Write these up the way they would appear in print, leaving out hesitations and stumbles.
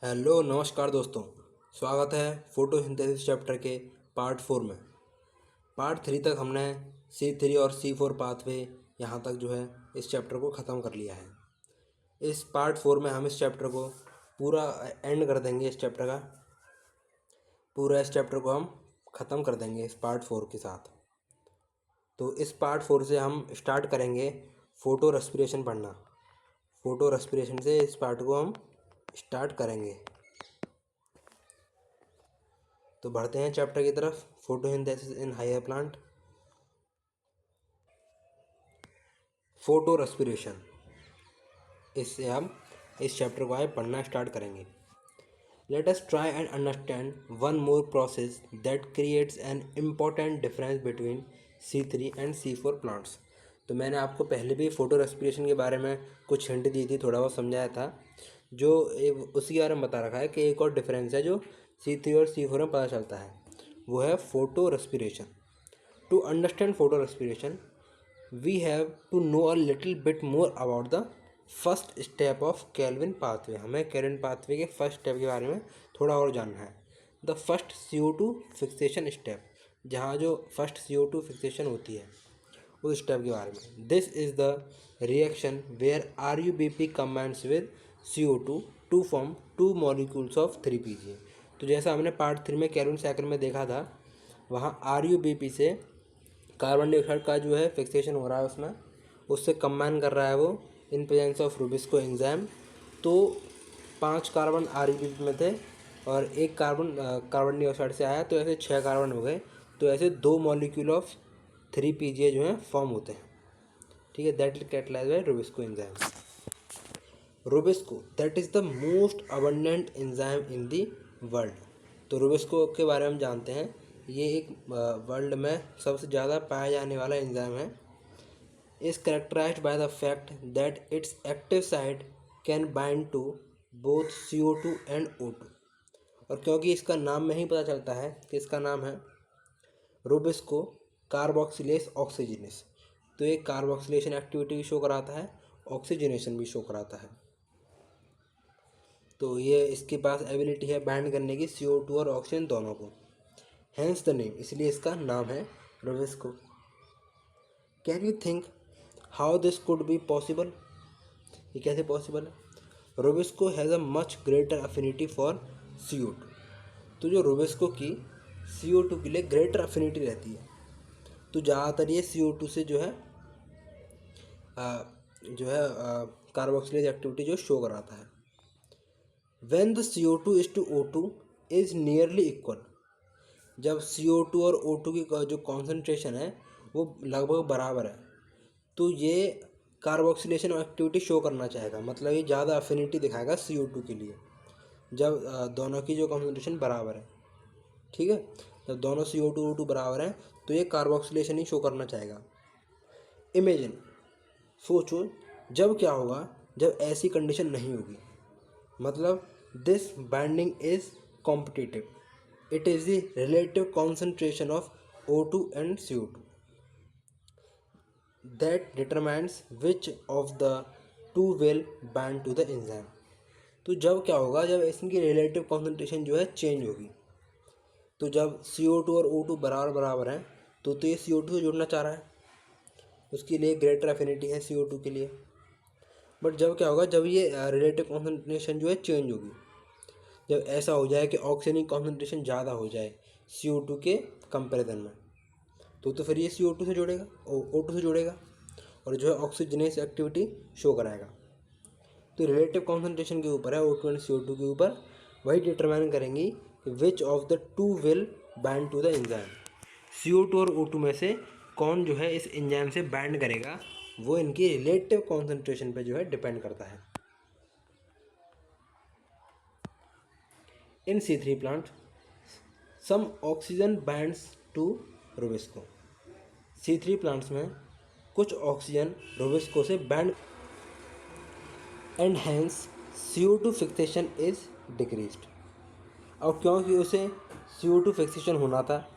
Hello नमस्कार दोस्तों। स्वागत है फोटोसिंथेसिस चैप्टर के पार्ट 4 में। पार्ट 3 तक हमने C3 और C4 पाथवे यहाँ तक जो है इस चैप्टर को ख़त्म कर लिया है। इस पार्ट 4 में हम इस चैप्टर को पूरा एंड कर देंगे। इस चैप्टर को हम ख़त्म कर देंगे इस पार्ट 4 के साथ। तो इस पार्ट 4 से हम स्टार्ट करेंगे फ़ोटो रेस्पिरेशन पढ़ना। फ़ोटो रेस्पिरेशन से इस पार्ट को हम स्टार्ट करेंगे। तो बढ़ते हैं चैप्टर की तरफ। Photosynthesis in higher plant. Photorespiration, इससे हम इस चैप्टर को आगे पढ़ना स्टार्ट करेंगे। Let us try and understand one more process that creates an important difference between C3 and C4 plants. तो मैंने आपको पहले भी फ़ोटो रेस्पिरेशन के बारे में कुछ हिंट दी थी, थोड़ा बहुत समझाया था। जो उसी के बारे में बता रखा है कि एक और डिफरेंस है जो C3 और C4 में पता चलता है, वो है photorespiration. To understand photorespiration we have to know a little bit more about the first step of Calvin pathway. हमें कैल्विन पाथवे के फर्स्ट स्टेप के बारे में थोड़ा और जानना है। The first CO2 fixation step, जहाँ जो फर्स्ट CO2 फिक्सेशन होती है उस स्टेप के बारे में। This is the reaction where RuBP combines with CO2 to form two molecules of 3PGA। तो जैसा हमने पार्ट 3 में कैल्विन साइकिल में देखा था, वहाँ RuBP से कार्बन डाइऑक्साइड का जो है फिक्सेशन हो रहा है, उसमें उससे कंबाइन कर रहा है वो in presence of Rubisco enzyme. तो 5 कार्बन RuBP में थे और एक कार्बन डाइऑक्साइड से आया, तो ऐसे 6 कार्बन हो गए। तो ऐसे 2 मॉलिक्यूल ऑफ 3PGA जो हैं फॉर्म होते हैं। ठीक है, that is catalysed by RuBisCO enzyme. RuBisCO that is the most abundant enzyme in the world. तो रुबिस्को के बारे में हम जानते हैं, ये एक वर्ल्ड में सबसे ज़्यादा पाया जाने वाला एंजाइम है। Is characterised by the fact that its active site can bind to both CO2 and O2। और क्योंकि इसका नाम में ही पता चलता है कि इसका नाम है रुबिस्को कार्बोक्सिलेस ऑक्सीजनेस, तो ये कार्बोक्सिलेशन एक्टिविटी भी शो कराता है, ऑक्सीजनेशन भी शो कराता है। तो ये इसके पास एबिलिटी है बाइंड करने की CO2 और ऑक्सीजन दोनों को। हैंस द नेम, इसलिए इसका नाम है Rubisco. Can you think how this could be possible? ये कैसे पॉसिबल है? Rubisco has a much greater affinity for CO2। तो जो रुबिस्को की CO2 के लिए ग्रेटर अफिनिटी रहती है, तो ज़्यादातर ये CO2 से जो है कार्बोक्सिलेज एक्टिविटी जो शो कराता है। When the CO2 is to O2 is nearly equal, जब CO2 और O2 की जो कॉन्सेंट्रेशन है वो लगभग बराबर है, तो ये कार्बोक्सिलेशन एक्टिविटी शो करना चाहेगा, मतलब ये ज़्यादा अफिनिटी दिखाएगा CO2 के लिए जब दोनों की जो कॉन्सेंट्रेशन बराबर है। ठीक है, जब दोनों CO2 O2 बराबर हैं तो ये कार्बोक्सिलेशन ही शो करना चाहेगा। इमेजिन, सोचो जब क्या होगा जब ऐसी कंडीशन नहीं होगी, मतलब this binding is competitive, it is the relative concentration of O2 and CO2 that determines which of the two will bind to the enzyme. तो जब क्या होगा, जब इनकी रिलेटिव कॉन्सेंट्रेशन जो है चेंज होगी, तो जब CO2 और O2 बराबर बराबर हैं तो ये CO2 से जुड़ना चाह रहा है, उसके लिए ग्रेटर एफिनिटी है CO2 के लिए। बट जब क्या होगा, जब ये रिलेटिव कॉन्सेंट्रेशन जो है चेंज होगी, जब ऐसा हो जाए कि ऑक्सीजन की कॉन्सेंट्रेशन ज़्यादा हो जाए CO2 के कंपैरिजन में, तो फिर ये CO2 से जुड़ेगा, O2 से जुड़ेगा और जो है ऑक्सीजनेस एक्टिविटी शो कराएगा। तो रिलेटिव कॉन्सेंट्रेशन के ऊपर है, O2 एंड CO2 के ऊपर, वही डिटरमाइन करेंगी कि which of the two will bind to the enzyme. CO2 और O2 में से कौन जो है इस एंजाइम से बाइंड करेगा, वो इनकी रिलेटिव कॉन्सेंट्रेशन पे जो है डिपेंड करता है। In C3 plant some oxygen binds to RuBisCO. C3 plants में कुछ ऑक्सीजन रुबिस्को से bind and hence CO2 fixation is decreased. अब क्योंकि उसे CO2 फिक्सेशन होना था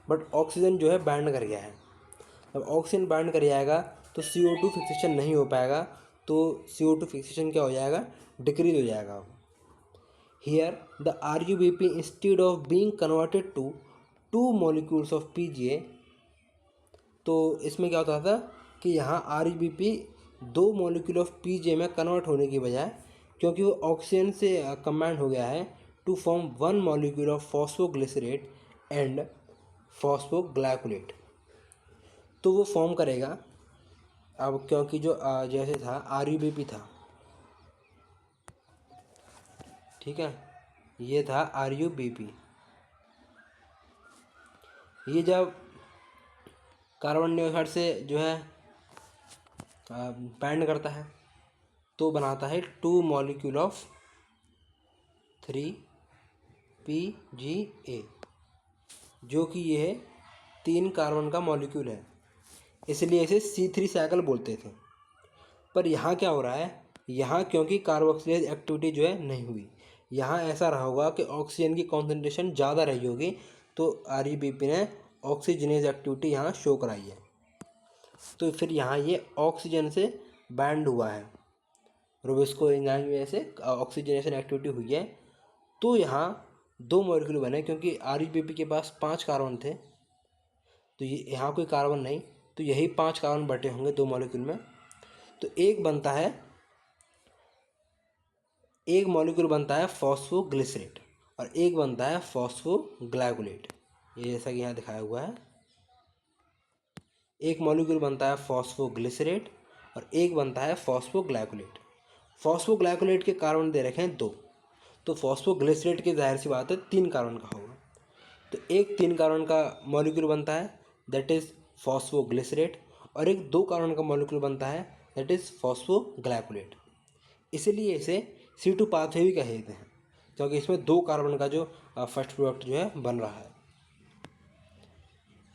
बट ऑक्सीजन जो है बाइंड कर गया है, अब ऑक्सीजन बाइंड कर जाएगा तो CO2 फिक्सेशन नहीं हो पाएगा, तो CO2 फिक्सेशन क्या हो जाएगा, डिक्रीज हो जाएगा। Here the RUBP instead of being converted to 2 molecules of PGA, तो इसमें क्या होता था कि यहाँ RUBP 2 मॉलिक्यूल ऑफ PGA में कन्वर्ट होने की बजाय, क्योंकि वो ऑक्सीजन से कंबाइंड हो गया है, to form 1 molecule of phosphoglycerate and phosphoglycolate, तो वो फॉर्म करेगा। अब क्योंकि जो जैसे था RUBP था, ठीक है, ये था RUBP, ये जब कार्बन डाइऑक्साइड से जो है बाइंड करता है तो बनाता है 2 मॉलिक्यूल ऑफ 3PGA, जो कि ये है 3 कार्बन का मॉलिक्यूल है, इसलिए इसे C3 साइकिल बोलते थे। पर यहाँ क्या हो रहा है, यहाँ क्योंकि कार्बोक्सिलेज एक्टिविटी जो है नहीं हुई, यहाँ ऐसा रहा होगा कि ऑक्सीजन की कॉन्सेंट्रेशन ज़्यादा रही होगी, तो RUBP ने ऑक्सीजनेज एक्टिविटी यहाँ शो कराई है, तो फिर यहाँ ये ऑक्सीजन से बाइंड हुआ है, रोबेस्को एंजाइम की वजह से ऑक्सीजनेशन एक्टिविटी हुई है, तो यहाँ 2 मॉलिक्यूल बने। क्योंकि RUBP के पास 5 कार्बन थे, तो ये यहाँ कोई कार्बन नहीं, तो यही 5 कार्बन बटे होंगे 2 मॉलिक्यूल में, तो एक मॉलिक्यूल बनता है फॉस्फोग्लिसरेट और एक बनता है फॉस्फोग्लाइकोलेट। ये जैसा कि यहाँ दिखाया हुआ है, एक मॉलिक्यूल बनता है फॉस्फोग्लिसरेट और एक बनता है फॉस्फोग्लाइकोलेट। फॉस्फोग्लाइकोलेट के कार्बन दे रखे हैं 2, तो फॉस्फोग्लिसरेट की जाहिर सी बात है 3 कार्बन का होगा, तो एक 3 कार्बन का मॉलिक्यूल बनता है, दैट इज़ फॉस्फोग्लिसरेट, और एक 2 कार्बन का मॉलिक्यूल बनता है, दैट इज़ फॉस्फोग्लाइकोलेट। इसलिए इसे C2 पाथवे भी कहते हैं, क्योंकि इसमें 2 कार्बन का जो फर्स्ट प्रोडक्ट जो है बन रहा है।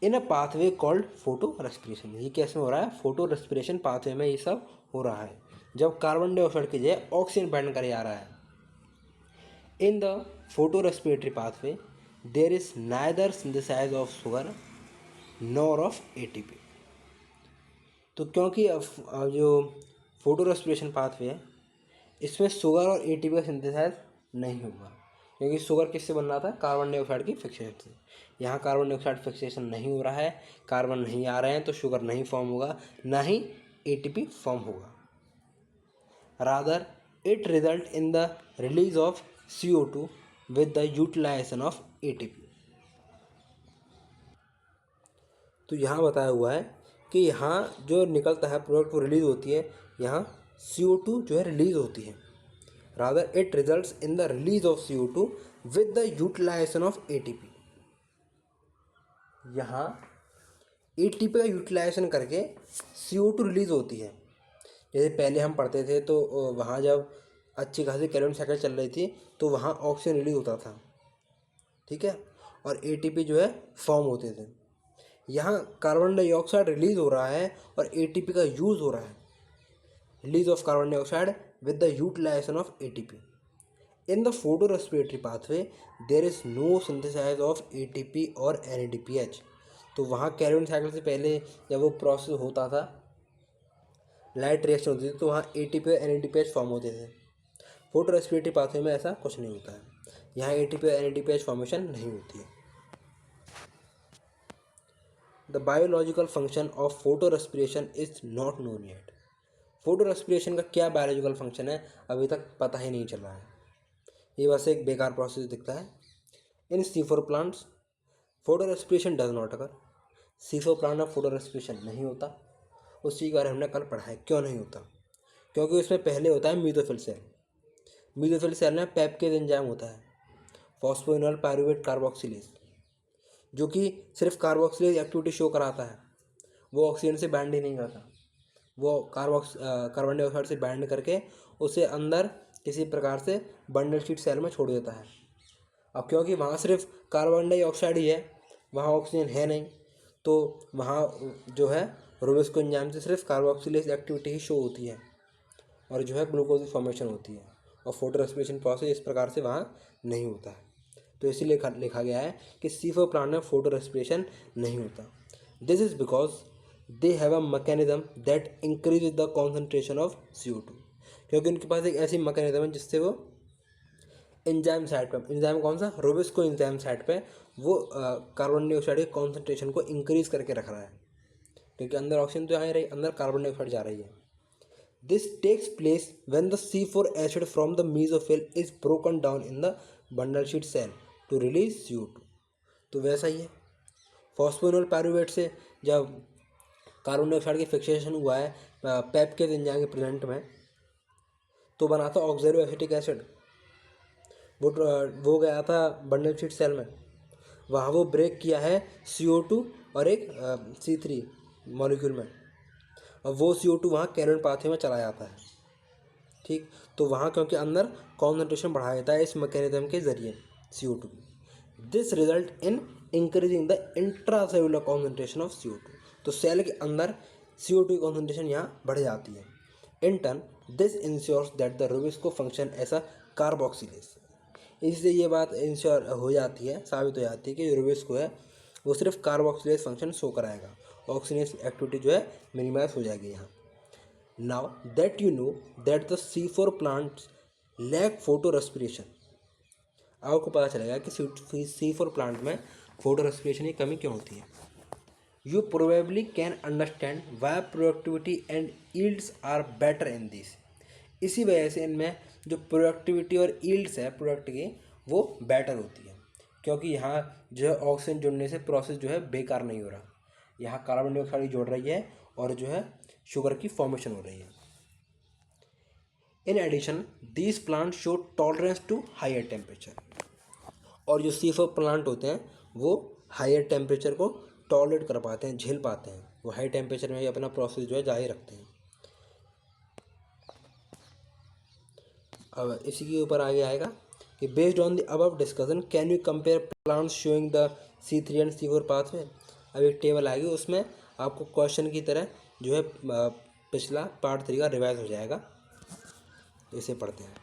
In a pathway called photorespiration, ये कैसे हो रहा है, फोटो रेस्पिरेशन पाथवे में ये सब हो रहा है, जब कार्बन डाइऑक्साइड की जगह ऑक्सीजन बाइंड करे जा रहा है। In the photorespiratory pathway there is neither synthesise of sugar nor of ATP, तो क्योंकि अब जो फोटो रेस्पिरेशन पाथवे है, इसमें शुगर और ATP का सिंथेसाइज नहीं होगा, क्योंकि शुगर किससे बन रहा था, कार्बन डाइऑक्साइड की फिक्सेशन से। यहाँ कार्बन डाइऑक्साइड फिक्सेशन नहीं हो रहा है, कार्बन नहीं आ रहे हैं, तो शुगर नहीं फॉर्म होगा, ना ही ATP फॉर्म होगा। Rather it result in the release of CO2 with the utilisation of ATP। तो यहाँ बताया हुआ है कि यहाँ जो निकलता है प्रोडक्ट वो रिलीज होती है, यहाँ CO2 जो है रिलीज होती है। Rather it results in the release of CO2 with the utilisation of ATP। यहाँ ATP का यूटिलाइजेशन करके CO2 रिलीज होती है। जैसे पहले हम पढ़ते थे तो वहाँ जब अच्छी खासी कैलोरी साइकिल चल रही थी तो वहाँ ऑक्सीजन रिलीज होता था, ठीक है, और ATP जो है फॉर्म होते थे। यहाँ कार्बन डाइऑक्साइड रिलीज हो रहा है और ATP का यूज़ हो रहा है, release of carbon dioxide with the utilization of ATP. In the photorespiratory pathway, there is no synthesis of ATP और NADPH। तो वहाँ कैलोरी साइकिल से पहले जब वो प्रोसेस होता था, लाइट रिएक्शन होती थी, तो वहाँ ATP और NADPH फॉर्म होते थे। फोटोरेस्पिरेटरी पाथवे में ऐसा कुछ नहीं होता है, यहाँ ATP और NADPH फॉर्मेशन नहीं होती है। The biological function of फोटोरेस्पिरेशन is not known yet. Photo respiration का क्या बायोलॉजिकल फंक्शन है अभी तक पता ही नहीं चल रहा है, ये बस एक बेकार प्रोसेस दिखता है। इन C4 plants photo respiration does not occur. C4 plant में फोटो रेस्पिरेशन नहीं होता, उसी के बारे में हमने कल पढ़ा है क्यों नहीं होता, क्योंकि उसमें पहले होता है मीथोफिल सेल। मीथोफिल सेल में पेप्केज एंजाइम होता है, फॉस्फोइनोल पायरुवेट कार्बोक्सिलेज, जो कि सिर्फ कार्बोक्सिलेज एक्टिविटी शो कराता है, वो ऑक्सीजन से बाइंड ही नहीं करता, वो कार्बन डाइऑक्साइड से बाइंड करके उसे अंदर किसी प्रकार से बंडल शीट सेल में छोड़ देता है। अब क्योंकि वहाँ सिर्फ कार्बन डाइऑक्साइड ही है, वहाँ ऑक्सीजन है नहीं, तो वहाँ जो है रोबेस्को एंजाइम से सिर्फ कार्बोक्सिलेज एक्टिविटी ही शो होती है और जो है ग्लूकोज की फॉर्मेशन होती है, और फोटो रेस्पिरेशन प्रोसेस इस प्रकार से वहाँ नहीं होता है। तो इसीलिए लिखा गया है कि C4 प्लांट में फोटो रेस्पिरेशन नहीं होता। This is because they have a mechanism that increase the concentration of CO2, क्योंकि उनके पास एक ऐसी मैकेनिज्म है जिससे वो एंजाइम साइड पे, एंजाइम कौन सा, रोबिस्को एंजाइम साइड पे वो कार्बन डाइऑक्साइड के कॉन्सेंट्रेशन को इंक्रीज करके रख रहा है, क्योंकि अंदर ऑक्सीजन तो आ ही रही, अंदर कार्बन डाइऑक्साइड जा रही है। This takes place when the C4 acid from the mesophyll is broken down in the bundle sheath cell to release CO2। तो वैसा ही है, फॉस्फोइनोल पायरुवेट से जब कार्बन डाइऑक्साइड की फिक्सेशन हुआ है पेप के एंजाइम के प्रेजेंट में, तो बना था ऑक्जेलो एसिटिक एसिड, वो गया था बंडल शीट सेल में, वहाँ वो ब्रेक किया है CO2 और एक C3 मॉलिक्यूल में, और वो CO2 वहाँ कैलोरीन पाथवे में चला जाता है। ठीक, तो वहाँ क्योंकि अंदर कॉन्सेंट्रेशन बढ़ाया जाता है इस मैकेनिज्म के जरिए CO2। This result in increasing the intracellular concentration of CO2। तो सेल के अंदर CO2 की कॉन्सेंट्रेशन यहाँ बढ़ जाती है। In turn this ensures that the RuBisCO function as a carboxylase. इससे ये बात इंश्योर हो जाती है, साबित हो जाती है कि रोबिस्को है वो सिर्फ कार्बोक्सिलेज फंक्शन शो कराएगा, ऑक्सीजनेशन एक्टिविटी जो है मिनिमाइज हो जाएगी यहाँ। Now that you know that the C4 plants lack photorespiration, आपको पता चलेगा कि C4 प्लांट में फोटो रेस्पिरेशन की कमी क्यों होती है। You probably can understand why productivity and yields are better in this. इसी वजह से इनमें जो प्रोडक्टिविटी और यील्ड्स है प्रोडक्ट की वो बेटर होती है, क्योंकि यहाँ जो है ऑक्सीजन जुड़ने से प्रोसेस जो है बेकार नहीं हो रहा, यहाँ कार्बन डाइऑक्साइड जोड़ रही है और जो है शुगर की फॉर्मेशन हो रही है। In addition these plant show tolerance to higher temperature, और जो C4 प्लांट होते हैं वो हायर टेम्परेचर को टॉलरेट कर पाते हैं, झेल पाते हैं, वो हाई टेम्परेचर में ही अपना प्रोसेस जो है जारी रखते हैं। अब इसी के ऊपर आगे आएगा कि based on the above discussion can you compare plants showing the C3 and C4 pathway. अब एक टेबल आएगी, उसमें आपको क्वेश्चन की तरह जो है पिछला पार्ट 3 का रिवाइज हो जाएगा। इसे पढ़ते हैं।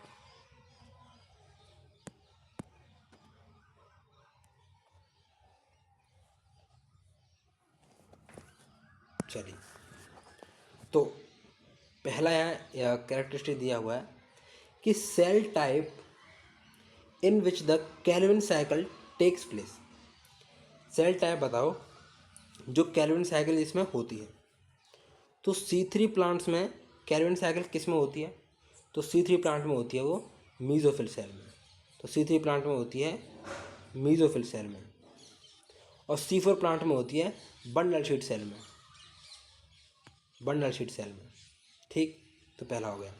चलिए, तो पहला यहाँ कैरेक्टरिस्टिक दिया हुआ है कि cell type in which the Calvin cycle takes place. Cell type बताओ जो कैल्विन साइकिल इसमें होती है। तो C3 प्लांट्स में कैल्विन साइकिल किस में होती है, तो C3 प्लांट में होती है वो मीजोफिल सेल में। तो C3 प्लांट में होती है मीजोफिल सेल में, और C4 प्लांट में होती है बंडल शीट सेल में, बंडल शीट सेल में। ठीक, तो पहला हो गया।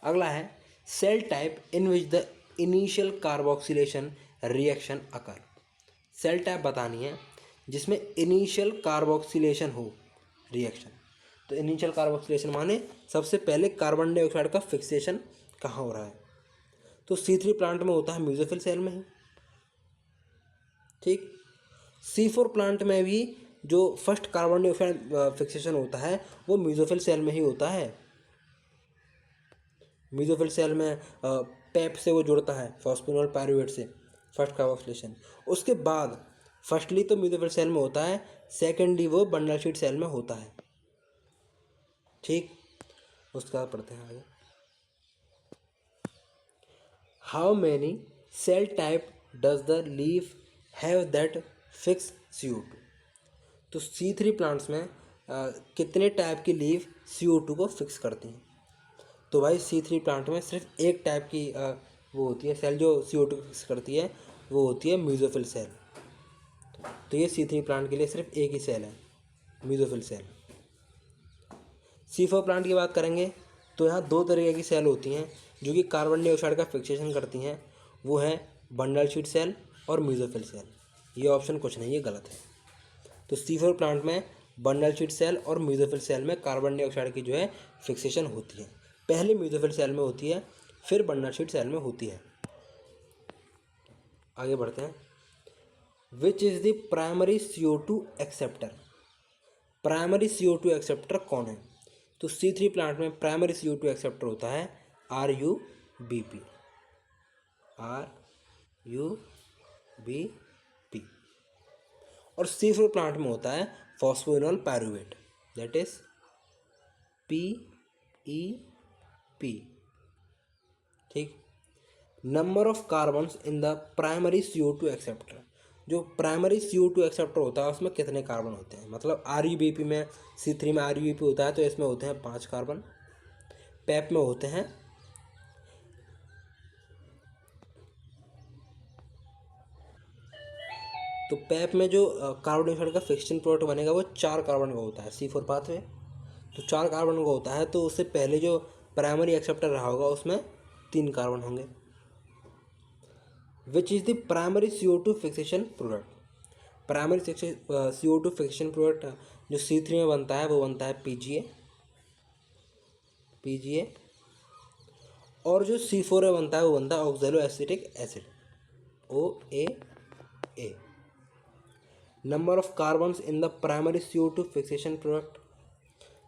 अगला है cell type in which the initial carboxylation reaction occur. Cell type बतानी है जिसमें इनिशियल कार्बोक्सिलेशन हो रिएक्शन। तो इनिशियल कार्बोक्सिलेशन माने सबसे पहले कार्बन डाइऑक्साइड का फिक्सेशन कहाँ हो रहा है, तो C3 प्लांट में होता है म्यूजोफिल सेल में ही। ठीक, C4 प्लांट में भी जो फर्स्ट कार्बन डाइऑक्साइड फिक्सेशन होता है वो म्यूजोफिल सेल में ही होता है। म्यूजोफिल सेल में पेप से वो जुड़ता है फॉस्फोनोल पायरुवेट से, फर्स्ट कार्बोक्सिलेशन। उसके बाद फर्स्टली तो म्यूजोफिल सेल में होता है, सेकेंडली वो बंडल शीट सेल में होता है। ठीक, उसके बाद पढ़ते हैं आगे। How many cell type does the leaf have that fix CO2। तो C3 प्लांट्स में कितने टाइप की लीफ CO2 को फिक्स करती हैं। तो भाई C3 प्लांट में सिर्फ एक टाइप की वो होती है सेल जो CO2 फिक्स करती है, वो होती है म्यूजोफिल सेल। तो ये C3 प्लांट के लिए सिर्फ एक ही सेल है, म्यूजोफिल सेल। C4 प्लांट की बात करेंगे तो यहाँ दो तरीके की सेल होती हैं जो कि कार्बन डाइऑक्साइड का फिक्सेशन करती हैं, वो है बंडल शीट सेल और म्यूजोफिल सेल। ये ऑप्शन कुछ नहीं, ये गलत है। तो C4 प्लांट में बंडल शीट सेल और म्यूजोफिल सेल में कार्बन डाइऑक्साइड की जो है फिक्सेशन होती है। पहले म्यूजोफिल सेल में होती है, फिर बंडल शीट सेल में होती है। आगे बढ़ते हैं। Which is the primary CO2 acceptor. Primary CO2 acceptor कौन है, तो C3 प्लांट में प्राइमरी CO2 एक्सेप्टर होता है RUBP, RUBP। और C4 प्लांट में होता है phosphoenol pyruvate, that is PEP। ठीक, number of carbons in the primary CO2 acceptor. जो प्राइमरी CO2 एक्सेप्टर होता है उसमें कितने कार्बन होते हैं, मतलब RUBP में C3 में RUBP होता है तो इसमें होते हैं 5 कार्बन, पैप में होते हैं तो पैप में जो कार्बन डाइऑक्साइड का फिक्शन प्रोडक्ट बनेगा वो 4 कार्बन का होता है, C4 पाथवे। तो 4 कार्बन का होता है तो उससे पहले जो प्राइमरी एक्सेप्टर रहा होगा उसमें 3 कार्बन होंगे। Which is the primary CO2 fixation product. Primary CO2 fixation product जो C3 में बनता है वो बनता है PGA, और जो C4 में बनता है वो बनता है oxalo acetic acid, OAA। Number of carbons in the primary CO2 fixation product.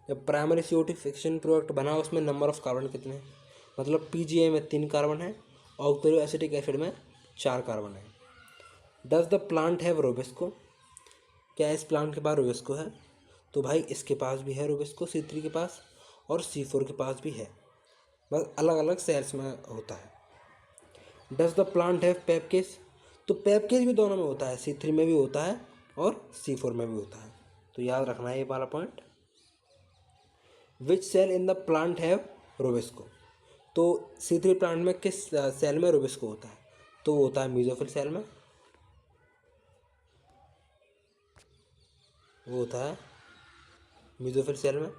जब प्राइमरी CO2 फिक्सेशन प्रोडक्ट बना उसमें नंबर ऑफ कार्बन कितने हैं, मतलब PGA में 3 कार्बन है, ऑक्सैलो एसिटिक एसिड में 4 कार्बन है। Does the plant have RuBisCO. क्या इस प्लांट के पास रोबेस्को है, तो भाई इसके पास भी है रोबेस्को, C3 के पास, और C4 के पास भी है, बस अलग अलग सेल्स में होता है। Does the plant have PEPcase. तो पेपकेस भी दोनों में होता है, C3 में भी होता है और C4 में भी होता है, तो याद रखना है ये वाला point. Which cell in the plant have RuBisCO. तो C3 प्लांट में किस सेल में रोबेस्को होता है, तो वो होता है मीजोफिल सेल में, वो होता है मीजोफिल सेल में,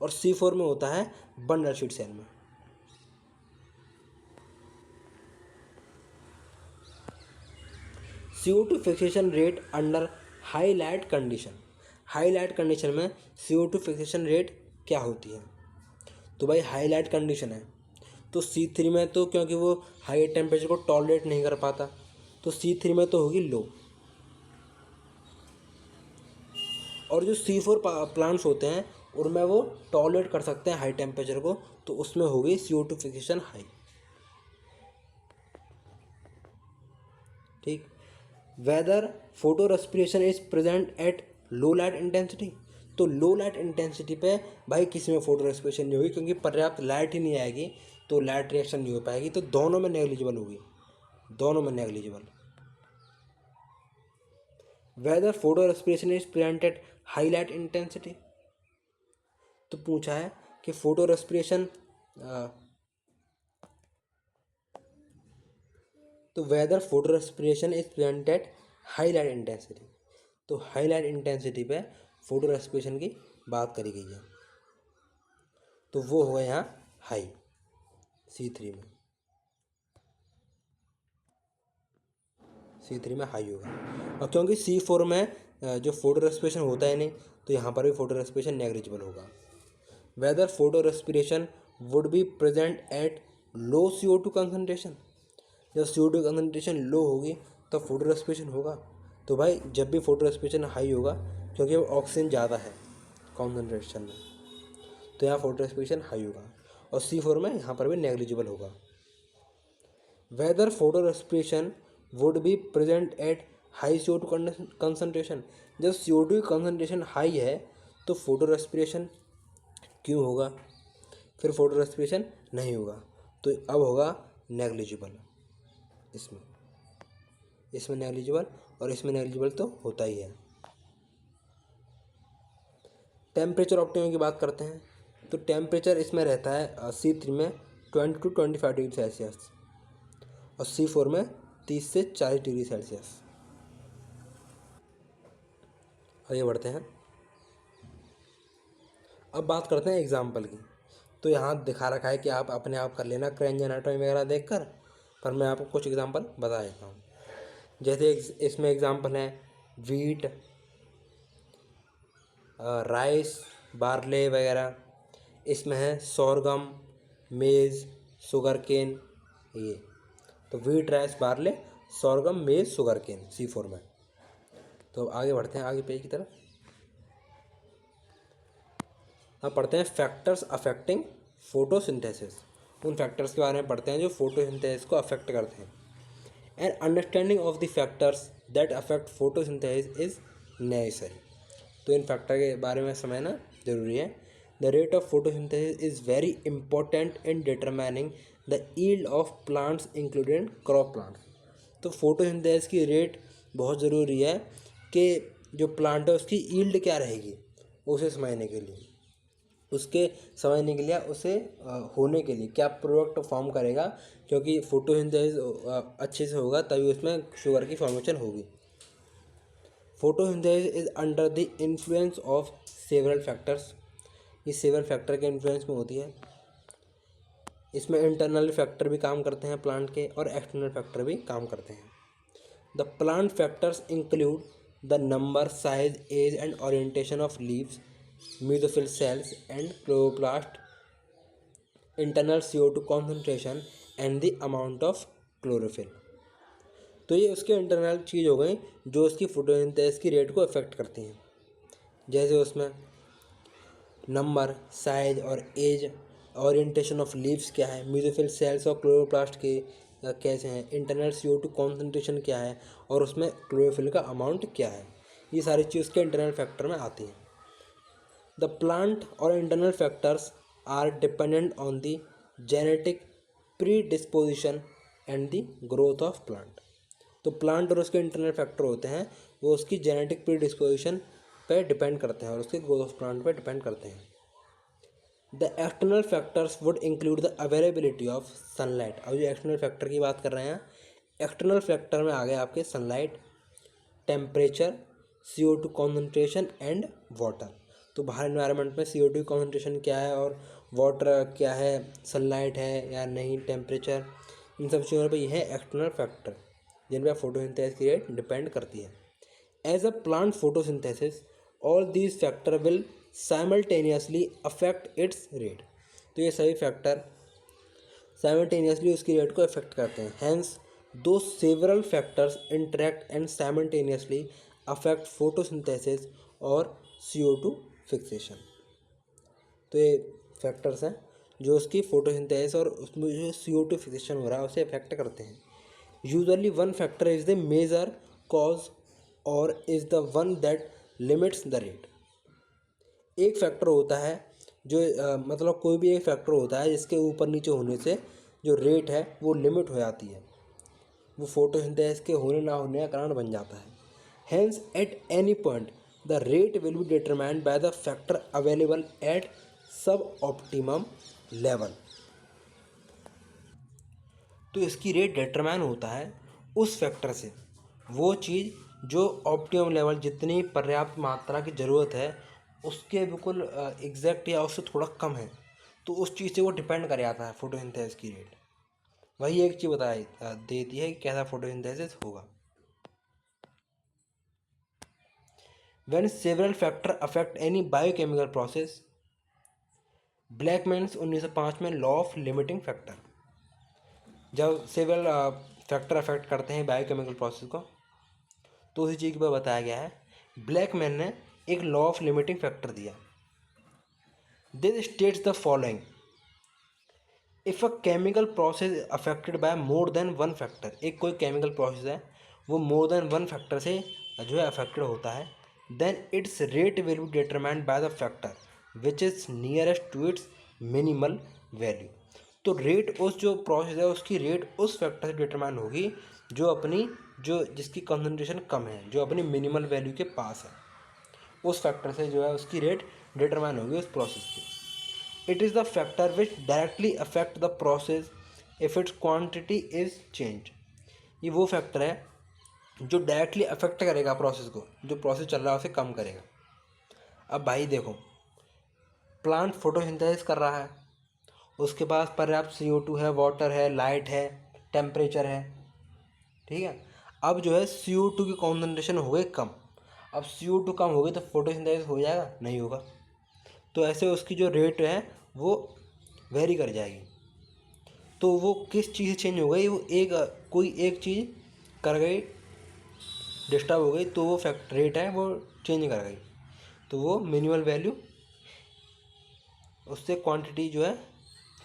और C4 में होता है बंडल शीट सेल में। CO2 fixation rate under high light condition. High light condition में CO2 फिक्सेशन रेट क्या होती है, तो भाई हाई लाइट कंडीशन है तो C3 में तो क्योंकि वो हाई टेम्परेचर को टॉलरेट नहीं कर पाता तो C3 में तो होगी लो, और जो C4 प्लांट्स होते हैं उनमें वो टॉलरेट कर सकते हैं हाई टेम्परेचर को, तो उसमें होगी CO2 फिक्सेशन हाई। ठीक। Whether photorespiration is present at low light intensity. तो लो लाइट इंटेंसिटी पे भाई किसी में फोटो रेस्पिरेशन नहीं होगी क्योंकि पर्याप्त लाइट ही नहीं आएगी, तो लाइट रिएक्शन नहीं हो पाएगी, तो दोनों में नेग्लिजिबल होगी, दोनों में negligible. Whether photorespiration is present at high light intensity. तो पूछा है कि फोटो रेस्पिरेशन, तो whether photorespiration is present at high light intensity. तो हाई लाइट इंटेंसिटी पे फोटो रेस्पिरेशन की बात करी गई है, तो वो होगा यहाँ हाई C3 में, C3 में हाई होगा। और क्योंकि C4 में जो फोटो रेस्पिरेशन होता है नहीं, तो यहाँ पर भी फोटो रेस्पिरेशन नेग्लिजिबल होगा। Whether photorespiration would be present at low CO2 concentration. जब CO2 कंसनट्रेशन लो होगी तो फोटो रेस्पिरेशन होगा, तो भाई जब भी फोटो रेस्पिरेशन हाई होगा क्योंकि ऑक्सीजन ज़्यादा है कॉन्सनट्रेशन में, तो यहाँ फोटो रेस्पिरेशन हाई होगा, और C4 में यहाँ पर भी नेग्लिजिबल होगा। Whether photorespiration would be present at high CO2 concentration. जब CO2 की कंसनट्रेशन हाई है तो फोटो रेस्पिरेशन क्यों होगा, फिर फोटो रेस्पिरेशन नहीं होगा, तो अब होगा नेग्लिजिबल। इसमें नेग्लिजिबल और इसमें नेग्लिजिबल तो होता ही है। टेम्परेचर ऑप्टिमम की बात करते हैं, तो टेम्परेचर इसमें रहता है C3 में 20 to 25 डिग्री सेल्सियस, और C4 में 30 से 40 डिग्री सेल्सियस। आगे बढ़ते हैं, अब बात करते हैं एग्जाम्पल की। तो यहाँ दिखा रखा है कि आप अपने आप कर लेना क्रेंज एनाटॉमी वगैरह देखकर, पर मैं आपको कुछ एग्जाम्पल बता देता हूँ। जैसे इसमें एग्जाम्पल है वीट, राइस, बार्ले वगैरह। इसमें है सोरगम, मेज़, शुगर केन, ये तो वीट, राइस, बार्ले, सोरगम, मेज़, शुगर केन C4 में। तो अब आगे बढ़ते हैं आगे पेज की तरफ। अब पढ़ते हैं फैक्टर्स अफेक्टिंग फोटोसिंथेसिस। उन फैक्टर्स के बारे में पढ़ते हैं जो फोटोसिंथेसिस को अफेक्ट करते हैं। And understanding of the factors that affect photosynthesis is necessary. तो इन फैक्टर के बारे में समझना जरूरी है। The rate of photosynthesis is very important in determining the yield of plants included crop plants. तो फोटोसिंथेसिस की रेट बहुत ज़रूरी है कि जो प्लांट है उसकी यील्ड क्या रहेगी उसे समझने के लिए, उसे होने के लिए क्या प्रोडक्ट फॉर्म करेगा, क्योंकि फोटोसिंथेसिस अच्छे से होगा तभी उसमें शुगर की फॉर्मेशन होगी। Photosynthesis is under the influence of several factors. ये सेवरल फैक्टर के इन्फ्लुएंस में होती है। इसमें इंटरनल फैक्टर भी काम करते हैं प्लांट के और एक्सटर्नल फैक्टर भी काम करते हैं। The plant factors include the number, size, age and orientation of leaves, mesophyll cells and chloroplast, internal CO2 concentration and the amount of chlorophyll. तो ये उसके इंटरनल चीज़ हो गई जो उसकी फोटोसिंथेसिस की रेट को अफेक्ट करती हैं। जैसे उसमें नंबर, साइज और एज, ओरिएंटेशन ऑफ लीव्स क्या है, म्यूकोफिल सेल्स और क्लोरोप्लास्ट के कैसे हैं, इंटरनल CO2 कॉन्सेंट्रेशन क्या है और उसमें क्लोरोफिल का अमाउंट क्या है। ये सारी चीज़ उसके इंटरनल फैक्टर में आती हैं। द प्लांट और internal factors are dependent on the genetic predisposition and the growth of plant. तो प्लांट और उसके इंटरनल फैक्टर होते हैं वो उसकी जेनेटिक प्रीडिस्पोजिशन पे डिपेंड करते हैं और उसके ग्रोथ ऑफ प्लांट पे डिपेंड करते हैं। The external factors would include the availability of sunlight. अब जो एक्सटर्नल फैक्टर की बात कर रहे हैं, एक्सटर्नल फैक्टर में आ गए आपके sunlight, temperature, CO2 concentration and water. तो बाहर इन्वायरमेंट में CO2 कॉन्सेंट्रेशन क्या है और वाटर क्या है, सनलाइट है या नहीं, टेम्परेचर, इन सब चीज़ों पर यह है एक्सटर्नल फैक्टर जिन पर फोटोसिंथेसिस की रेट डिपेंड करती है। As a plant photosynthesis all these factor will simultaneously affect its rate. तो ये सभी फैक्टर साइमल्टेनियसली उसकी रेट को अफेक्ट करते हैं। Hence though several factors interact and simultaneously affect photosynthesis और CO2 फिक्सेशन। तो ये फैक्टर्स हैं जो उसकी फोटोसिंथेसिस और उसमें जो CO2 फिक्सेशन हो रहा है उसे अफेक्ट करते हैं। Usually one factor is the major cause or is the one that limits the rate. एक फैक्टर होता है जो मतलब कोई भी एक फैक्टर होता है जिसके ऊपर नीचे होने से जो रेट है वो लिमिट हो जाती है, वो फोटोसिंथेसिस के होने ना होने का कारण बन जाता है। Hence at any point the rate will be determined by the factor available at सब ऑप्टिमम लेवल। तो इसकी रेट डिटरमाइन होता है उस फैक्टर से, वो चीज़ जो ऑप्टिमम लेवल जितनी पर्याप्त मात्रा की ज़रूरत है उसके बिल्कुल एग्जैक्ट या उससे थोड़ा कम है, तो उस चीज़ से वो डिपेंड कर जाता है फोटोसिंथेसिस की रेट। वही एक चीज़ देती है कि कैसा फोटोसिंथेसिस होगा। When several factor affect any biochemical process, Blackman's 1905 में लॉ ऑफ लिमिटिंग फैक्टर। जब सेवरल फैक्टर अफेक्ट करते हैं बायोकेमिकल प्रोसेस को तो उसी चीज़ पर बताया गया है। ब्लैकमैन ने एक लॉ ऑफ लिमिटिंग फैक्टर दिया। This states the following, if a chemical process affected by more than one factor, एक कोई केमिकल प्रोसेस है वो मोर देन वन फैक्टर से जो है अफेक्टेड होता है, then its rate will be determined by the factor which is nearest to its minimal value. तो रेट उस जो प्रोसेस है उसकी रेट उस फैक्टर से डिटरमाइन होगी जो जिसकी कंसंट्रेशन कम है, जो अपनी मिनिमल वैल्यू के पास है, उस फैक्टर से जो है उसकी रेट डिटरमाइन होगी उस प्रोसेस की। It is the factor which directly affect the process if it's quantity is change. ये वो फैक्टर है जो डायरेक्टली अफेक्ट करेगा प्रोसेस को, जो प्रोसेस चल रहा है उसे कम करेगा। अब भाई देखो, प्लांट फोटोसिंथेसिस कर रहा है, उसके पास पर्याप्त CO2 है, वाटर है, लाइट है, टेम्परेचर है, ठीक है। अब जो है CO2 की कॉन्सेंट्रेशन हो गई कम। अब CO2 कम हो गई तो फोटोसिंथेसिस हो जाएगा? नहीं होगा। तो ऐसे उसकी जो रेट है वो वेरी कर जाएगी। तो वो किस चीज़ से चेंज हो गई, वो कोई एक चीज़ कर गई, डिस्टर्ब हो गई, तो वो फैक्ट रेट है वो चेंज कर गई, तो वो मिनिमल वैल्यू उससे क्वांटिटी जो है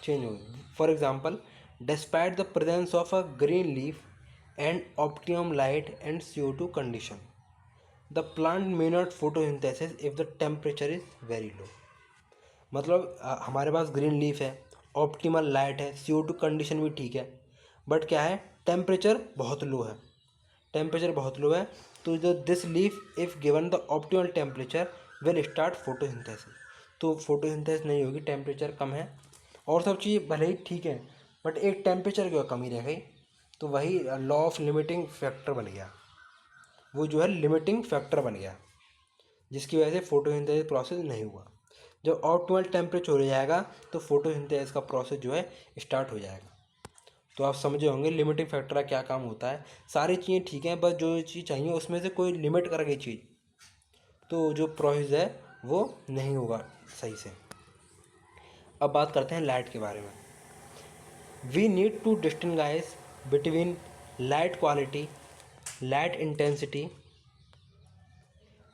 चेंज हो गई। For example, despite the presence of a green leaf and optimum light and CO2 condition, the plant may not photosynthesis if the temperature is very low. मतलब हमारे पास ग्रीन लीफ है optimal light है, CO2 condition भी ठीक है, but क्या है, temperature बहुत लो है, टेम्परेचर बहुत लो है। तो जो this leaf if given the optimal temperature will start photosynthesis, तो फोटोसिंथेसिस नहीं होगी, टेम्परेचर कम है। और सब चीज़ भले ही ठीक है, बट एक टेम्परेचर की कमी रह गई, तो वही लॉ ऑफ लिमिटिंग फैक्टर बन गया, वो जो है लिमिटिंग फैक्टर बन गया, जिसकी वजह से फोटोसिंथेसिस प्रोसेस नहीं हुआ। जब ऑप्टिमल टेम्परेचर हो जाएगा तो फोटोसिंथेसिस का प्रोसेस जो है स्टार्ट हो जाएगा। तो आप समझे होंगे लिमिटिंग फैक्टर का क्या काम होता है। सारी चीज़ें ठीक हैं, बस जो चीज़ चाहिए उसमें से कोई लिमिट कर गई चीज़, तो जो प्रोसेस है वो नहीं होगा सही से। अब बात करते हैं लाइट के बारे में। We need to distinguish between light quality, light intensity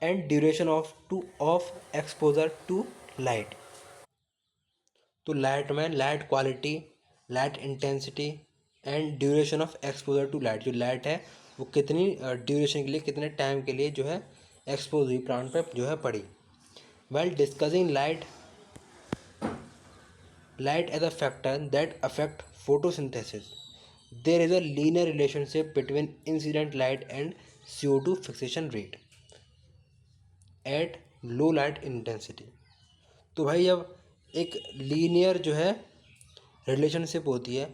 and duration of exposure to light. तो लाइट में light quality, light intensity and duration of exposure to light, जो लाइट है वो कितनी ड्यूरेशन के लिए, कितने टाइम के लिए जो है एक्सपोज हुई, प्लांट पे जो है पड़ी। Well discussing light as a factor that affect photosynthesis, there is a linear relationship between incident light and CO2 fixation rate at low light intensity. तो भाई अब एक लीनियर जो है रिलेशनशिप होती है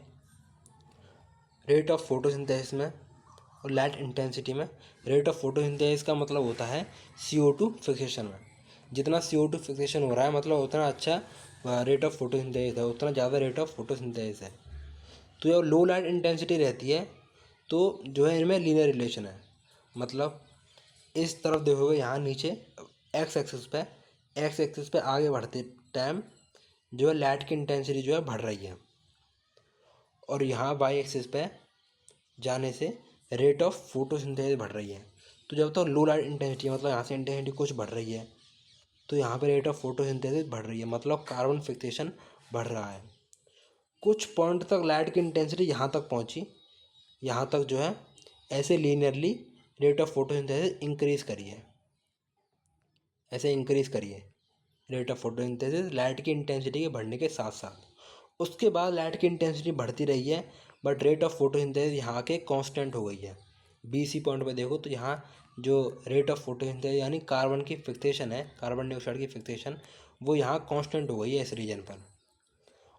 रेट ऑफ फोटोसिंथेसिस में और लाइट इंटेंसिटी में। रेट ऑफ फोटोसिंथेसिस का मतलब होता है CO2 फिक्सेशन में, जितना CO2 फिक्सेशन हो रहा है मतलब उतना अच्छा रेट ऑफ फोटोसिंथेसिस है, उतना ज़्यादा रेट ऑफ फोटोसिंथेसिस है। तो जब लो लाइट इंटेंसिटी रहती है तो जो है इनमें लीनियर रिलेशन है, मतलब इस तरफ देखोगे यहाँ नीचे एक्स एक्सिस पे आगे बढ़ते टाइम जो है लाइट की इंटेंसिटी जो है बढ़ रही है, और यहाँ वाई एक्सिस पे जाने से रेट ऑफ फोटोसिंथेसिस बढ़ रही है। तो जब तक लो लाइट इंटेंसिटी मतलब यहाँ से इंटेंसिटी कुछ बढ़ रही है, तो यहाँ पे रेट ऑफ फोटोसिंथेसिस बढ़ रही है, मतलब कार्बन फिक्सेशन बढ़ रहा है। कुछ पॉइंट तक लाइट की इंटेंसिटी यहाँ तक पहुँची, यहाँ तक जो है ऐसे linearly rate of photosynthesis increase करिए, ऐसे इंक्रीज़ करिए रेट ऑफ फोटोसिंथेसिस लाइट की इंटेंसिटी के बढ़ने के साथ साथ। उसके बाद लाइट की इंटेंसिटी बढ़ती रही है, बट रेट ऑफ फोटोसिंथेसिस यहाँ के कांस्टेंट हो गई है। BC पॉइंट पे देखो तो यहाँ जो रेट ऑफ फोटोसिंथेसिस यानी कार्बन की फिक्सेशन है, कार्बन डाइऑक्साइड की फिक्सेशन, वो यहाँ कांस्टेंट हो गई है इस रीजन पर।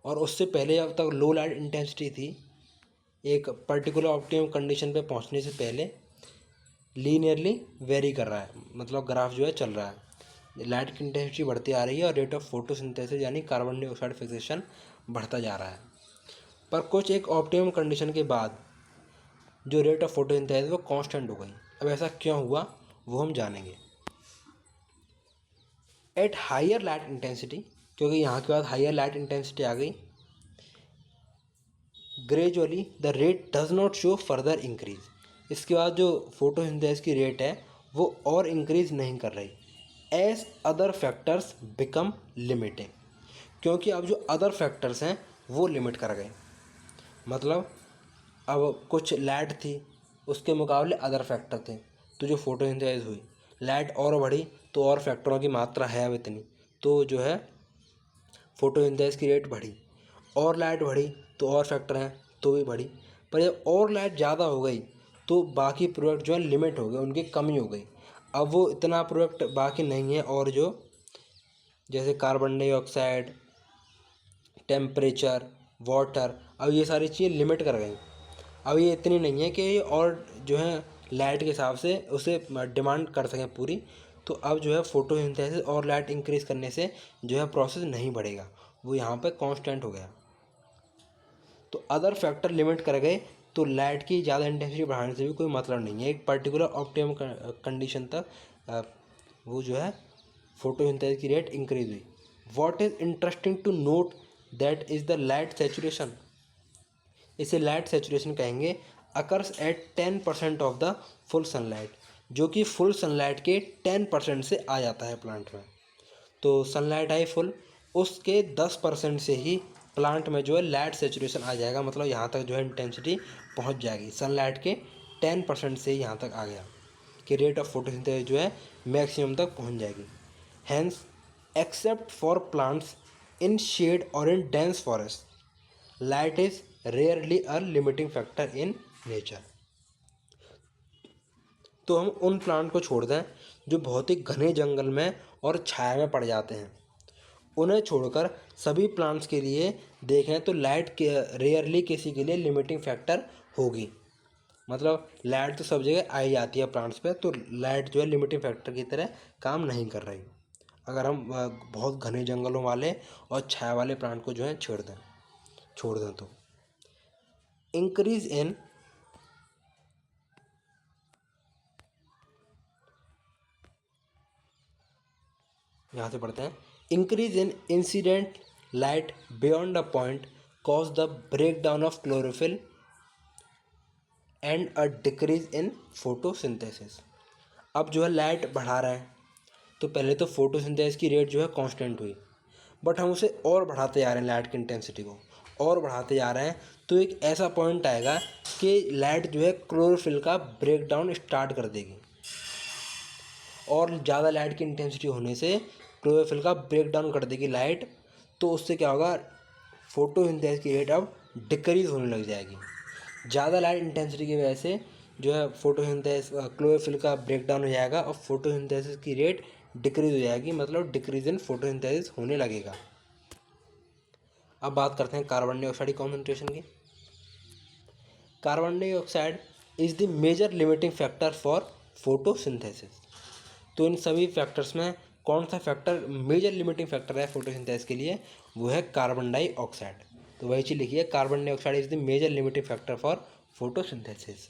और उससे पहले जब तक लो लाइट इंटेंसिटी थी, एक पर्टिकुलर ऑप्टिमम कंडीशन पे पहुँचने से पहले लीनियरली वेरी कर रहा है, मतलब ग्राफ जो है चल रहा है, लाइट की इंटेंसिटी बढ़ती आ रही है और रेट ऑफ फोटोसिंथेसिस यानी कार्बन डाइऑक्साइड फिक्सेशन बढ़ता जा रहा है। पर कुछ एक ऑप्टिमम कंडीशन के बाद जो रेट ऑफ फोटोसिंथेसिस वो कांस्टेंट हो गई। अब ऐसा क्यों हुआ वो हम जानेंगे। एट हायर लाइट इंटेंसिटी, क्योंकि यहाँ के बाद हायर लाइट इंटेंसिटी आ गई, gradually the rate does not show further increase. इसके बाद जो फोटोसिंथेसिस की रेट है वो और इंक्रीज नहीं कर रही, as other factors become limiting, क्योंकि अब जो अदर फैक्टर्स हैं वो लिमिट कर गए। मतलब अब कुछ लाइट थी, उसके मुकाबले अदर फैक्टर थे, तो जो फोटोसिंथेसिस हुई, लाइट और बढ़ी तो और फैक्टरों की मात्रा है अब इतनी, तो जो है फोटोसिंथेसिस की रेट बढ़ी। और लाइट बढ़ी तो और फैक्टर हैं तो भी बढ़ी। पर जब और लाइट ज़्यादा हो गई तो बाकी प्रोडक्ट जो है लिमिट हो गए, उनकी कमी हो गई। अब वो इतना प्रोडक्ट बाकी नहीं है, और जो जैसे कार्बन डाइऑक्साइड, टेम्परेचर, वाटर, अब ये सारी चीज़ें लिमिट कर गई। अब ये इतनी नहीं है कि और जो है लाइट के हिसाब से उसे डिमांड कर सकें पूरी। तो अब जो है फोटोसिंथेसिस और लाइट इंक्रीज़ करने से जो है प्रोसेस नहीं बढ़ेगा, वो यहाँ पे कांस्टेंट हो गया। तो अदर फैक्टर लिमिट कर गए, तो लाइट की ज़्यादा इंटेंसिटी बढ़ाने से भी कोई मतलब नहीं है। एक पर्टिकुलर ऑप्टिमम कंडीशन तक वो जो है फोटोसिंथेसिस की रेट इंक्रीज हुई। What is interesting to note that is the light saturation, इसे लाइट सेचुरेशन कहेंगे, occurs at 10% of the full sunlight, जो कि फुल सनलाइट के 10% से आ जाता है प्लांट में। तो सनलाइट आई फुल, उसके 10% से ही प्लांट में जो है लाइट सेचुरेशन आ जाएगा, मतलब यहाँ तक जो है इंटेंसिटी पहुँच जाएगी। सनलाइट के 10% से यहाँ तक आ गया कि रेट ऑफ फोटोसिंथेसिस जो है मैक्सिमम तक पहुँच जाएगी। Hence except for plants in shade or in dense forest, light is rarely a limiting factor in nature. तो हम उन प्लांट को छोड़ दें जो बहुत ही घने जंगल में और छाया में पड़ जाते हैं, उन्हें छोड़कर सभी प्लांट्स के लिए देखें तो लाइट के रेयरली किसी के लिए लिमिटिंग फैक्टर होगी। मतलब लाइट तो सब जगह आई जाती है प्लांट्स पे, तो लाइट जो है लिमिटिंग फैक्टर की तरह काम नहीं कर रही अगर हम बहुत घने जंगलों वाले और छाया वाले प्लांट को जो है छोड़ दें तो। इंक्रीज इन यहाँ से पढ़ते हैं, increase in incident light beyond a point cause the breakdown of chlorophyll and a decrease in photosynthesis. अब जो है लाइट बढ़ा रहे हैं तो पहले तो फोटोसिंथेसिस की रेट जो है कांस्टेंट हुई, बट हम उसे और बढ़ाते जा रहे हैं, लाइट की इंटेंसिटी को और बढ़ाते जा रहे हैं, तो एक ऐसा पॉइंट आएगा कि लाइट जो है क्लोरोफिल का ब्रेक डाउन स्टार्ट कर देगी। और ज़्यादा लाइट की इंटेंसिटी होने से क्लोरोफिल का ब्रेक डाउन कर देगी लाइट, तो उससे क्या होगा, फोटोसिंथेसिस की रेट अब डिक्रीज होने लग जाएगी। ज़्यादा लाइट इंटेंसिटी की वजह से जो है फोटोसिंथेसिस क्लोरोफिल का ब्रेक डाउन हो जाएगा और फोटोसिंथेसिस की रेट डिक्रीज हो जाएगी, मतलब डिक्रीज इन फोटोसिंथेसिस होने लगेगा। अब बात करते हैं कार्बन डाइऑक्साइड कॉन्सेंट्रेशन की। Carbon dioxide is the major limiting factor for photosynthesis. तो इन सभी फैक्टर्स में कौन सा फैक्टर मेजर लिमिटिंग फैक्टर है फोटोसिंथेसिस के लिए, वो है कार्बन डाइऑक्साइड। तो वही चीज़ लिखिए, carbon dioxide is the major limiting factor for photosynthesis.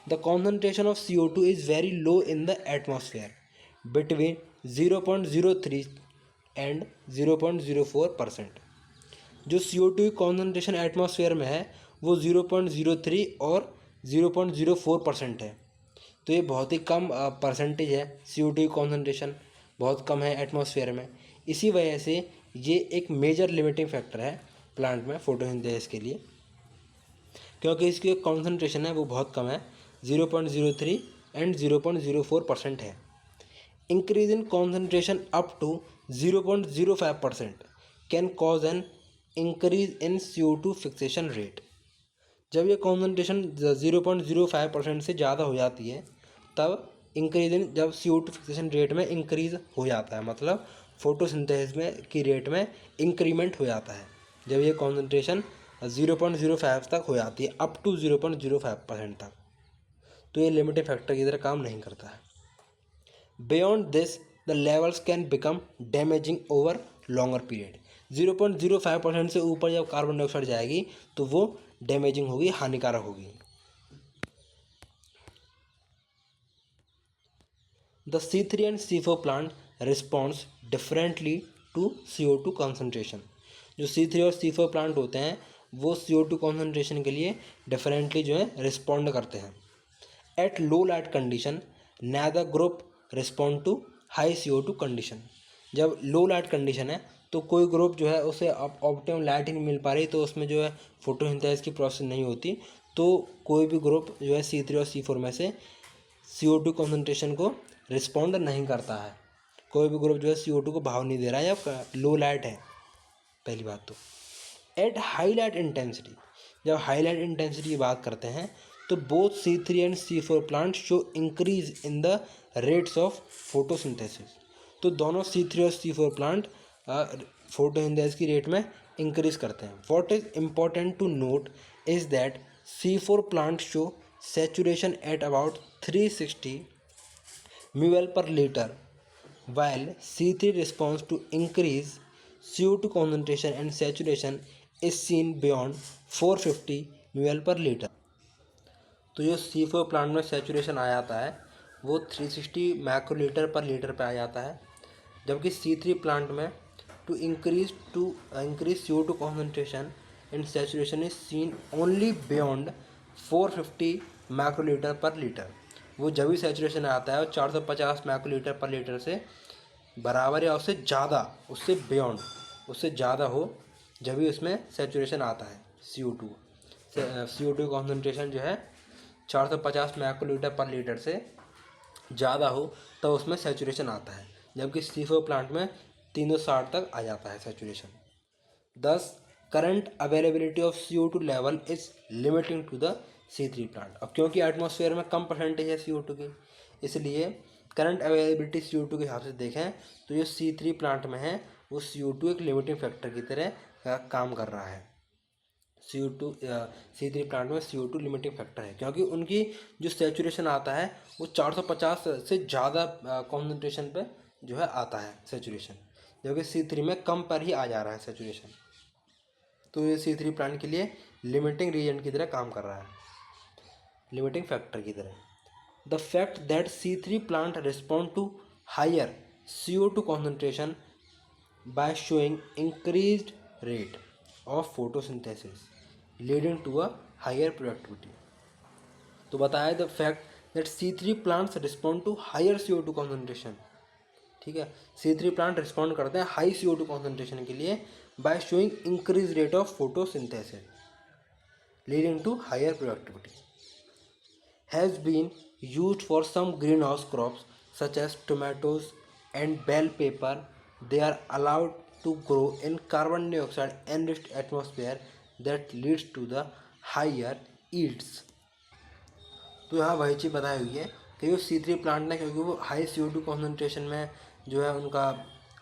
The concentration of CO2 is very low in the atmosphere between 0.03 and 0.04%। जो CO2 की कॉन्सेंट्रेशन एटमॉस्फेयर में है वो 0.03 और 0.04% है। तो ये बहुत ही कम परसेंटेज है, CO2 की कॉन्सेंट्रेशन बहुत कम है एटमॉस्फेयर में। इसी वजह से ये एक मेजर लिमिटिंग फैक्टर है प्लांट में फोटोसिंथेसिस के लिए, क्योंकि इसकी कॉन्सेंट्रेशन है वो बहुत कम है, 0.03 एंड 0.04% है। Increase in concentration up to 0.05% can cause an increase in CO2 fixation rate. जब ये कॉन्सेंट्रेशन 0.05% से ज़्यादा हो जाती है तब इंक्रीज इन, जब CO2 फिक्सेशन रेट में इंक्रीज हो जाता है, मतलब फोटोसिंथेसिस में की रेट में इंक्रीमेंट हो जाता है जब ये कॉन्सेंट्रेशन 0.05 तक हो जाती है, अप टू 0.05% तक, तो ये लिमिटिंग फैक्टर की तरह काम नहीं करता है। Beyond this the levels can become damaging over longer period. 0.05% से ऊपर जब कार्बन डाइऑक्साइड जाएगी तो वो डैमेजिंग होगी, हानिकारक होगी। The C3 and C4 plant response differently to CO2 concentration. जो C3 और C4 प्लांट होते हैं वो CO2 कॉन्सेंट्रेशन के लिए डिफरेंटली जो है रिस्पॉन्ड करते हैं। At low light condition neither group respond to high CO2 condition. जब लो लाइट कंडीशन है तो कोई ग्रुप जो है उसे ऑप्टिमम लाइट ही नहीं मिल पा रही, तो उसमें जो है फोटोसिंथेसिस की प्रोसेस नहीं होती, तो कोई भी ग्रुप जो है C3 और C4 में से CO2 कॉन्सेंट्रेशन को रिस्पॉन्ड नहीं करता है। कोई भी ग्रुप जो है CO2 को भाव नहीं दे रहा है या लो लाइट है, पहली बात तो। एट हाई लाइट इंटेंसिटी, जब हाई लाइट इंटेंसिटी की बात करते हैं तो both C3 and C4 plant show increase in the rates of photosynthesis. तो दोनों C3 और C4 प्लांट फोटोसिंथेसिस की रेट में इंक्रीज करते हैं। What is important to note is that C4 plant show saturation at about 360 ml per liter, while C3 response to increase CO2 concentration and saturation is seen beyond 450 ml per liter। तो जो C4 plant में saturation आ जाता है वो 360 microlitre per litre पे आ जाता है, जबकि C3 प्लांट में to increase CO2 concentration and saturation is seen only beyond 450 microlitre per litre. वो जब भी सेचुरेशन आता है 450 माइक्रोलीटर पर लीटर से बराबर या उससे ज़्यादा, उससे बियॉन्ड, उससे ज़्यादा हो जब भी उसमें सेचुरेशन आता है। CO2 कॉन्सेंट्रेशन जो है 450 माइक्रोलीटर पर लीटर से ज़्यादा हो तब उसमें सेचुरेशन आता है, जबकि C4 प्लांट में 360 तक आ जाता है saturation. Thus current availability of CO2 level is limiting to the C3 plant. अब क्योंकि एटमॉस्फेयर में कम परसेंटेज है CO2 की, इसलिए करंट अवेलेबिलिटी CO2 के हिसाब से देखें तो जो C3 प्लांट में है वो CO2 एक लिमिटिंग फैक्टर की तरह काम कर रहा है। CO2 C3 प्लांट में CO2 लिमिटिंग फैक्टर है, क्योंकि उनकी जो सेचुरेशन आता है वो 450 से ज़्यादा कॉन्सेंट्रेशन पे जो है आता है सेचुरेशन, जबकि C3 में कम पर ही आ जा रहा है सेचुरेशन। तो ये C3 प्लांट के लिए लिमिटिंग रीजन की तरह काम कर रहा है, लिमिटिंग फैक्टर की तरह। The fact that C3 plant respond to higher CO2 concentration by showing increased rate of photosynthesis leading to a higher productivity। तो बताया the fact that C3 plants respond to higher CO2 concentration. ठीक है, C3 plant respond करते हैं high CO2 concentration के लिए by showing increase rate of photosynthesis leading to higher productivity. Has been used for some green house crops such as tomatoes and bell pepper. They are allowed to grow in carbon dioxide enriched atmosphere that leads to the higher yields। तो यहाँ वही चीज़ बताई हुई है कि जो C3 plant ने, क्योंकि वो हाई CO2 कॉन्सेंट्रेशन में जो है उनका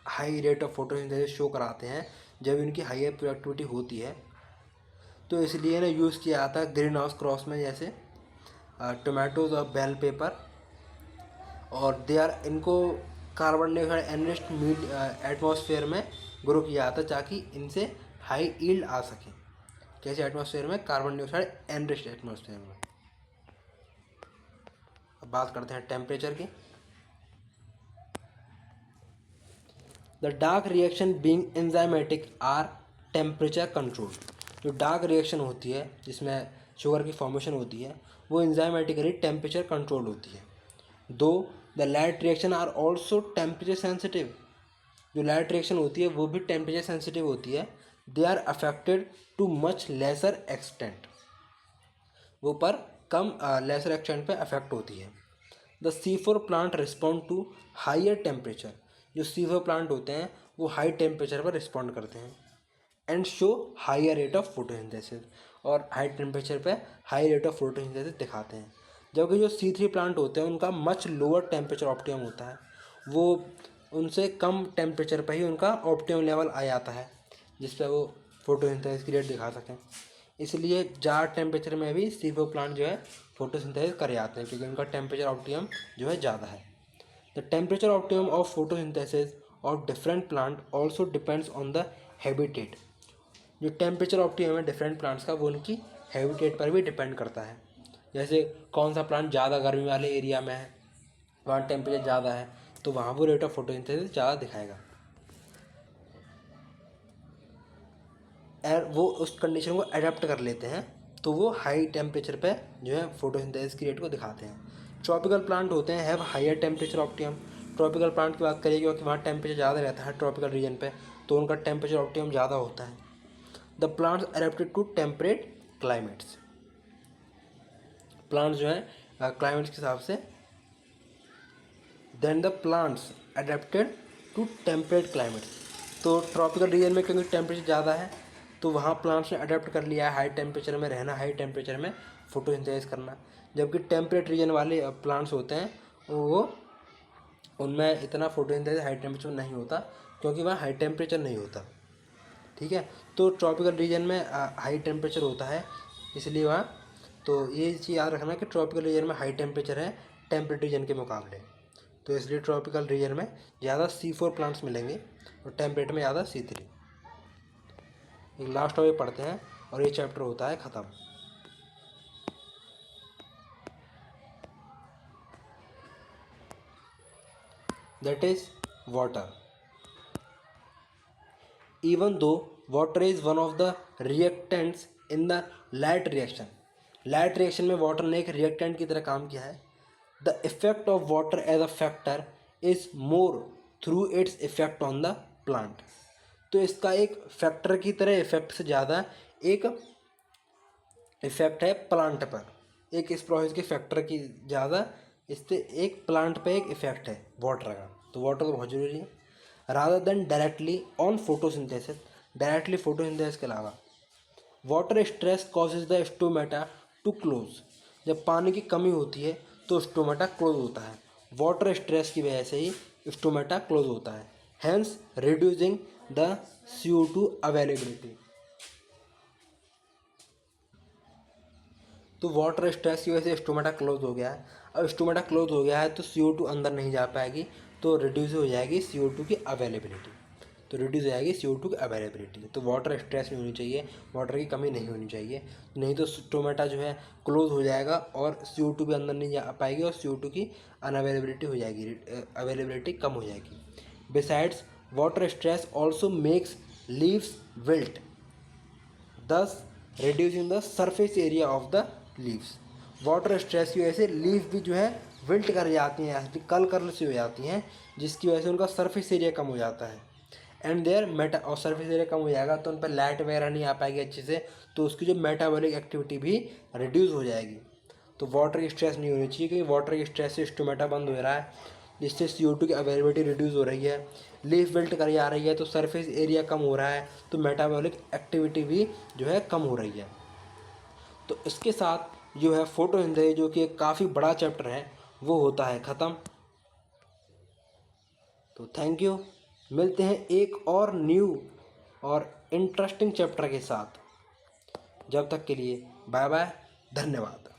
high rate of photosynthesis show कराते हैं जब उनकी हाई प्रोडक्टिविटी होती है, तो इसलिए ना यूज़ किया जाता है ग्रीन हाउस क्रॉप्स में, जैसे टोमेटोज और बेल पेपर। और दे आर इनको कार्बन डाइऑक्साइड एनरिच्ड मीड एटमॉस्फेयर में ग्रो किया जाता है ताकि इनसे हाई यील्ड आ सके। कैसे एटमॉस्फेयर में? कार्बन डाइऑक्साइड एनरिच्ड एटमॉस्फेयर में। अब बात करते हैं टेम्परेचर की। The dark reaction being enzymatic are temperature control. जो डार्क रिएक्शन होती है जिसमें शुगर की फॉर्मेशन होती है वो एंजाइमेटिकली टेम्परेचर कंट्रोल होती है। Though the light reaction are also temperature sensitive. जो लाइट रिएक्शन होती है वो भी टेम्परेचर सेंसिटिव होती है। They are affected to much lesser extent. वो पर कम लेसर एक्सटेंट पे अफेक्ट होती है। The C4 plant respond to higher temperature. जो C4 प्लांट होते हैं वो हाई टेम्परेचर पर रिस्पॉन्ड करते हैं and show higher rate of photosynthesis. और हाई टेम्परेचर पे हाई रेट ऑफ फोटोसिंथेसिस दिखाते हैं। जबकि जो C3 प्लांट होते हैं उनका मच लोअर टेम्परेचर ऑप्टिमम होता है, वो उनसे कम टेम्परेचर पर ही उनका ऑप्टिमम लेवल आ जाता है जिस पर वो फोटोसिंथेसिस की रेट दिखा सकें। इसलिए ज़्यादा टेम्परेचर में भी C4 प्लांट जो है फोटोसिंथेसिस कर जाते हैं क्योंकि उनका टेम्परेचर ऑप्टिमम जो है ज़्यादा है। The temperature optimum of photosynthesis of different plant also depends on the habitat. जो टेम्परेचर ऑप्टिमम है डिफरेंट प्लांट्स का वो उनकी हैबिटेट पर भी डिपेंड करता है। जैसे कौन सा प्लांट ज़्यादा गर्मी वाले एरिया में है, वहाँ टेम्परेचर ज़्यादा है, तो वहाँ वो रेट ऑफ फोटोसिंथेसिस ज़्यादा दिखाएगा। और वो उस कंडीशन को अडेप्ट कर लेते हैं तो वो हाई टेम्परेचर पे जो है फोटोसिंथेसिस की रेट को दिखाते हैं। ट्रॉपिकल प्लांट होते हैं have higher temperature optimum. Tropical plant की बात करिए क्योंकि वहाँ टेम्परेचर ज़्यादा रहता है ट्रॉपिकल रीजन पे, तो उनका टेम्परेचर ऑप्टिमम ज़्यादा होता है। The plants adapted to temperate climates. Plants जो है क्लाइमेट्स के हिसाब से, then the plants adapted to temperate climates. तो ट्रॉपिकल रीजन में क्योंकि टेम्परेचर ज़्यादा है तो वहाँ प्लांट्स ने अडेप्ट कर लिया है हाई टेम्परेचर में रहना, हाई टेम्परेचर में फोटोसिंथेसिस करना। जबकि टेम्परेट रीजन वाले प्लांट्स होते हैं वो उनमें इतना फोटोसिंथेसिस हाई टेम्परेचर में नहीं होता क्योंकि वहाँ हाई टेम्परेचर नहीं होता। ठीक है, तो ट्रॉपिकल रीजन में हाई टेम्परेचर होता है इसलिए वहाँ, तो ये चीज़ याद रखना कि ट्रॉपिकल रीजन में हाई टेम्परेचर है टेम्परेट रीजन के मुकाबले, तो इसलिए ट्रॉपिकल रीजन में ज़्यादा C4 प्लांट्स मिलेंगे और टेम्परेट में ज़्यादा C3। एक लास्ट टॉपिक पढ़ते हैं और ये चैप्टर होता है ख़त्म। That is water. Even though water is one of the reactants in the light reaction. Light reaction में वाटर ने एक रिएक्टेंट की तरह काम किया है। The effect of water as a factor is more through its effect on the plant. तो इसका एक फैक्टर की तरह इफेक्ट से ज़्यादा एक इफेक्ट है प्लांट पर। एक इस प्रोसेस के फैक्टर की ज़्यादा इससे एक प्लांट पे एक इफेक्ट है वाटर का, तो वाटर तो बहुत ज़रूरी है। Rather than directly on photosynthesis, directly photosynthesis के अलावा। Water stress causes the stomata to close, जब पानी की कमी होती है तो स्टोमेटा क्लोज होता है। वाटर स्ट्रेस की वजह से ही स्टोमेटा क्लोज होता है, hence reducing the CO2 availability. तो वाटर स्ट्रेस की वजह से स्टोमेटा क्लोज हो गया है। अब स्टोमेटा क्लोज हो गया है तो CO2 अंदर नहीं जा पाएगी, तो रिड्यूस हो जाएगी CO2 की अवेलेबिलिटी। तो रिड्यूस हो जाएगी CO2 की अवेलेबिलिटी। तो वाटर स्ट्रेस नहीं होनी चाहिए, वाटर की कमी नहीं होनी चाहिए, नहीं तो स्टोमेटा जो है क्लोज हो जाएगा और CO2 भी अंदर नहीं जा पाएगी और CO2 की अनअवेलेबिलिटी हो जाएगी, अवेलेबिलिटी कम हो जाएगी। Besides water stress also makes leaves wilt, thus reducing the surface area of the leaves. Water stress की वजह से लीफ भी जो है विल्ट कर जाती हैं, कल कर्ल सी हो जाती हैं, जिसकी वजह से उनका सरफेस एरिया कम हो जाता है। एंड देयर मेटा, और सरफेस एरिया कम हो जाएगा तो उन पर लाइट वगैरह नहीं आ पाएगी अच्छे से, तो उसकी जो मेटाबॉलिक एक्टिविटी भी रिड्यूस हो जाएगी। तो वाटर की स्ट्रेस नहीं होनी चाहिए, क्योंकि वाटर की स्ट्रेस से स्टोमेटा बंद हो रहा है, जिससे CO2 की अवेलेबिलिटी रिड्यूस हो रही है, लीफ विल्ट कर जा रही है, तो सरफेस एरिया कम हो रहा है, तो मेटाबॉलिक एक्टिविटी भी जो है कम हो रही है। तो इसके साथ जो है फोटोसिंथेसिस, जो कि एक काफ़ी बड़ा चैप्टर है, वो होता है ख़त्म। तो थैंक यू, मिलते हैं एक और न्यू और इंटरेस्टिंग चैप्टर के साथ। जब तक के लिए बाय बाय, धन्यवाद।